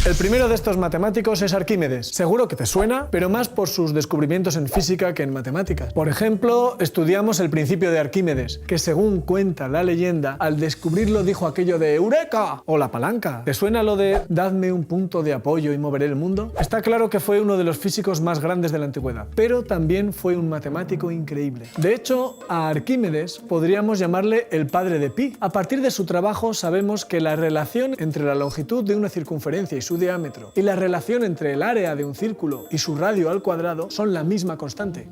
El primero de estos matemáticos es Arquímedes. Seguro que te suena, pero más por sus descubrimientos en física que en matemáticas. Por ejemplo, estudiamos el principio de Arquímedes, que según cuenta la leyenda, al descubrirlo dijo aquello de ¡Eureka! O la palanca. ¿Te suena lo de dadme un punto de apoyo y moveré el mundo? Está claro que fue uno de los físicos más grandes de la antigüedad, pero también fue un matemático increíble. De hecho, a Arquímedes podríamos llamarle el padre de Pi. A partir de su trabajo sabemos que la relación entre la longitud de una circunferencia y su diámetro y la relación entre el área de un círculo y su radio al cuadrado son la misma constante,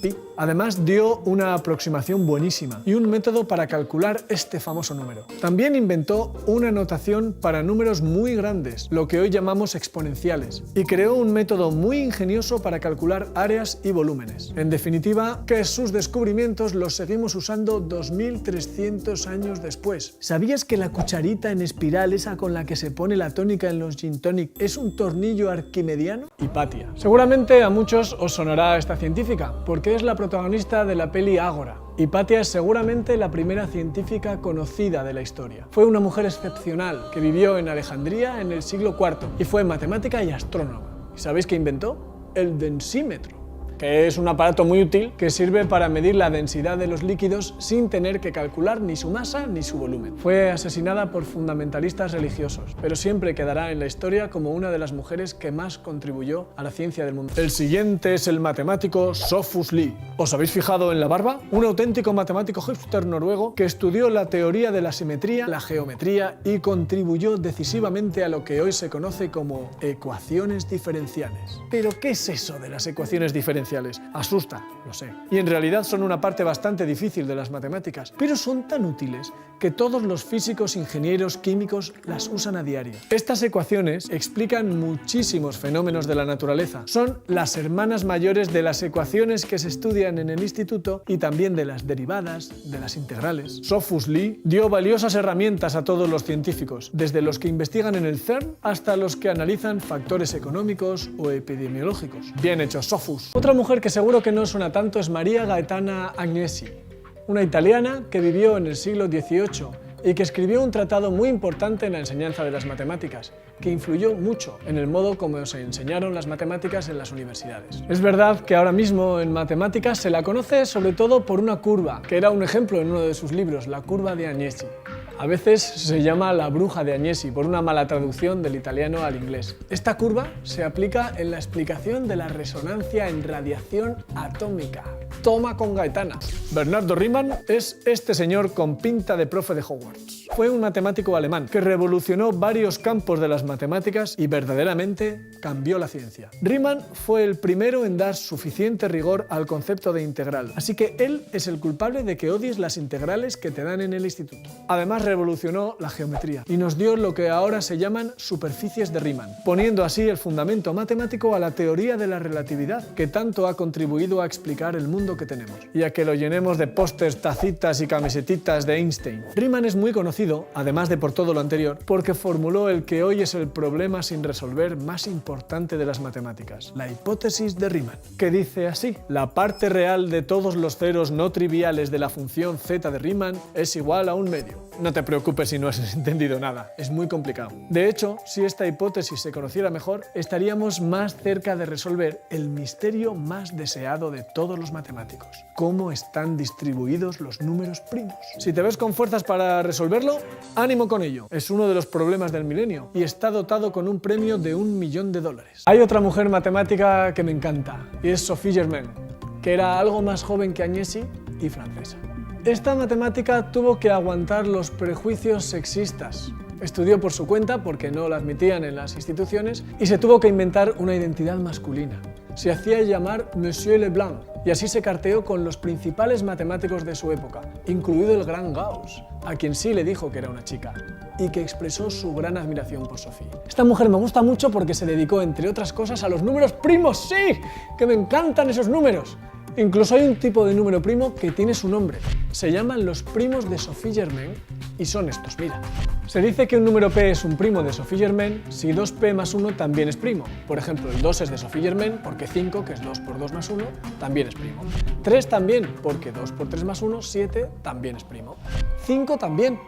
pi. Además dio una aproximación buenísima y un método para calcular este famoso número. También inventó una notación para números muy grandes, lo que hoy llamamos exponenciales, y creó un método muy ingenioso para calcular áreas y volúmenes. En definitiva, que sus descubrimientos los seguimos usando 2300 años después. ¿Sabías que la cucharita en espiral, esa con la que se pone la tónica en los gin tonic, es un tornillo arquimediano? Hipatia. Seguramente a muchos os sonará esta científica, porque es la protagonista de la peli Ágora. Hipatia es seguramente la primera científica conocida de la historia. Fue una mujer excepcional que vivió en Alejandría en el siglo IV y fue matemática y astrónoma. ¿Y sabéis qué inventó? El densímetro, que es un aparato muy útil que sirve para medir la densidad de los líquidos sin tener que calcular ni su masa ni su volumen. Fue asesinada por fundamentalistas religiosos, pero siempre quedará en la historia como una de las mujeres que más contribuyó a la ciencia del mundo. El siguiente es el matemático Sophus Lie. ¿Os habéis fijado en la barba? Un auténtico matemático hipster noruego que estudió la teoría de la simetría, la geometría y contribuyó decisivamente a lo que hoy se conoce como ecuaciones diferenciales. ¿Pero qué es eso de las ecuaciones diferenciales? Asusta, lo sé. Y en realidad son una parte bastante difícil de las matemáticas, pero son tan útiles que todos los físicos, ingenieros, químicos las usan a diario. Estas ecuaciones explican muchísimos fenómenos de la naturaleza. Son las hermanas mayores de las ecuaciones que se estudian en el instituto y también de las derivadas, de las integrales. Sophus Lie dio valiosas herramientas a todos los científicos, desde los que investigan en el CERN hasta los que analizan factores económicos o epidemiológicos. Bien hecho, Sophus. Otra mujer que seguro que no suena tanto es Maria Gaetana Agnesi, una italiana que vivió en el siglo XVIII y que escribió un tratado muy importante en la enseñanza de las matemáticas, que influyó mucho en el modo como se enseñaron las matemáticas en las universidades. Es verdad que ahora mismo en matemáticas se la conoce sobre todo por una curva, que era un ejemplo en uno de sus libros, la curva de Agnesi. A veces se llama la bruja de Agnesi por una mala traducción del italiano al inglés. Esta curva se aplica en la explicación de la resonancia en radiación atómica. Toma con Gaetana. Bernardo Riemann es este señor con pinta de profe de Hogwarts. Fue un matemático alemán que revolucionó varios campos de las matemáticas y verdaderamente cambió la ciencia. Riemann fue el primero en dar suficiente rigor al concepto de integral, así que él es el culpable de que odies las integrales que te dan en el instituto. Además, revolucionó la geometría y nos dio lo que ahora se llaman superficies de Riemann, poniendo así el fundamento matemático a la teoría de la relatividad, que tanto ha contribuido a explicar el mundo que tenemos y a que lo llenemos de pósters, tacitas y camisetitas de Einstein. Riemann es muy conocido, además de por todo lo anterior, porque formuló el que hoy es el problema sin resolver más importante de las matemáticas, la hipótesis de Riemann, que dice así: la parte real de todos los ceros no triviales de la función z de Riemann es igual a un medio. No te preocupes si no has entendido nada, es muy complicado. De hecho, si esta hipótesis se conociera mejor, estaríamos más cerca de resolver el misterio más deseado de todos los matemáticos: cómo están distribuidos los números primos. Si te ves con fuerzas para resolverlo, ánimo con ello. Es uno de los problemas del milenio y está dotado con un premio de $1 millón. Hay otra mujer matemática que me encanta y es Sophie Germain, que era algo más joven que Agnesi y francesa. Esta matemática tuvo que aguantar los prejuicios sexistas. Estudió por su cuenta porque no la admitían en las instituciones y se tuvo que inventar una identidad masculina. Se hacía llamar Monsieur Leblanc y así se carteó con los principales matemáticos de su época, incluido el gran Gauss, a quien sí le dijo que era una chica y que expresó su gran admiración por Sophie. Esta mujer me gusta mucho porque se dedicó, entre otras cosas, a los números primos. ¡Sí! ¡Que me encantan esos números! Incluso hay un tipo de número primo que tiene su nombre. Se llaman los primos de Sophie Germain y son estos, mira. Se dice que un número p es un primo de Sophie Germain si 2p más 1 también es primo. Por ejemplo, el 2 es de Sophie Germain porque 5, que es 2 por 2 más 1, también es primo. 3 también, porque 2 por 3 más 1, 7, también es primo. 5 también,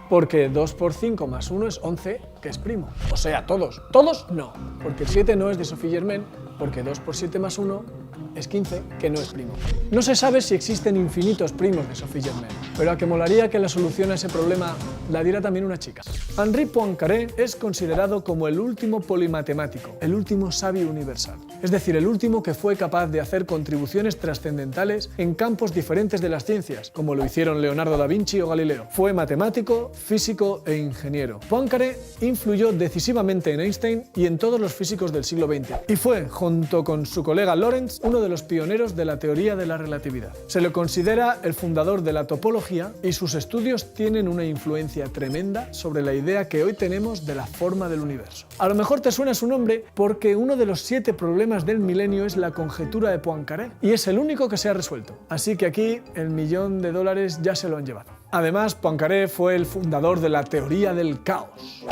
porque 2 por 5 más 1 es 11 que es primo. O sea, todos. Todos no, porque el 7 no es de Sophie Germain, porque 2 por 7 más 1 es 15, que no es primo. No se sabe si existen infinitos primos de Sophie Germain, pero a que molaría que la solución a ese problema la diera también una chica. Henri Poincaré es considerado como el último polimatemático, el último sabio universal. Es decir, el último que fue capaz de hacer contribuciones trascendentales en campos diferentes de las ciencias, como lo hicieron Leonardo da Vinci o Galileo. Fue matemático, físico e ingeniero. Poincaré influyó decisivamente en Einstein y en todos los físicos del siglo XX, y fue, junto con su colega Lorentz, uno de los pioneros de la teoría de la relatividad. Se le considera el fundador de la topología y sus estudios tienen una influencia tremenda sobre la idea que hoy tenemos de la forma del universo. A lo mejor te suena su nombre porque uno de los 7 problemas del milenio es la conjetura de Poincaré y es el único que se ha resuelto. Así que aquí el $1.000.000 ya se lo han llevado. Además, Poincaré fue el fundador de la teoría del caos.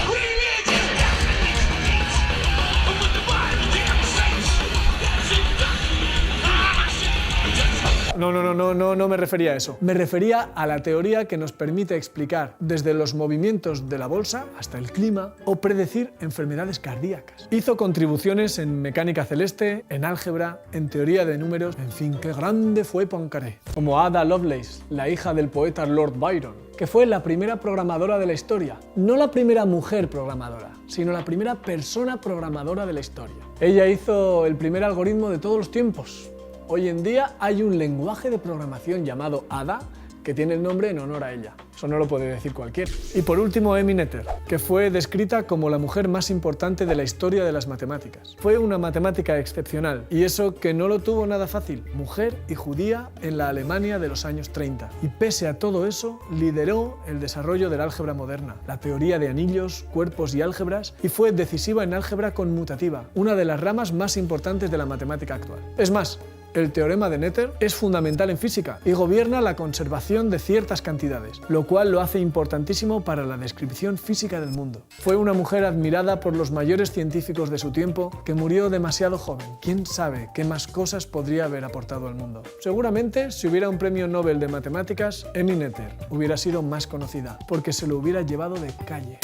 No me refería a eso. Me refería a la teoría que nos permite explicar desde los movimientos de la bolsa hasta el clima o predecir enfermedades cardíacas. Hizo contribuciones en mecánica celeste, en álgebra, en teoría de números, en fin, qué grande fue Poincaré. Como Ada Lovelace, la hija del poeta Lord Byron, que fue la primera programadora de la historia. No la primera mujer programadora, sino la primera persona programadora de la historia. Ella hizo el primer algoritmo de todos los tiempos. Hoy en día hay un lenguaje de programación llamado Ada que tiene el nombre en honor a ella. Eso no lo puede decir cualquiera. Y por último, Emmy Noether, que fue descrita como la mujer más importante de la historia de las matemáticas. Fue una matemática excepcional, y eso que no lo tuvo nada fácil. Mujer y judía en la Alemania de los años 30. Y pese a todo eso, lideró el desarrollo del álgebra moderna, la teoría de anillos, cuerpos y álgebras, y fue decisiva en álgebra conmutativa, una de las ramas más importantes de la matemática actual. Es más, el teorema de Noether es fundamental en física y gobierna la conservación de ciertas cantidades, lo cual lo hace importantísimo para la descripción física del mundo. Fue una mujer admirada por los mayores científicos de su tiempo que murió demasiado joven. ¿Quién sabe qué más cosas podría haber aportado al mundo? Seguramente, si hubiera un premio Nobel de matemáticas, Emmy Noether hubiera sido más conocida, porque se lo hubiera llevado de calle.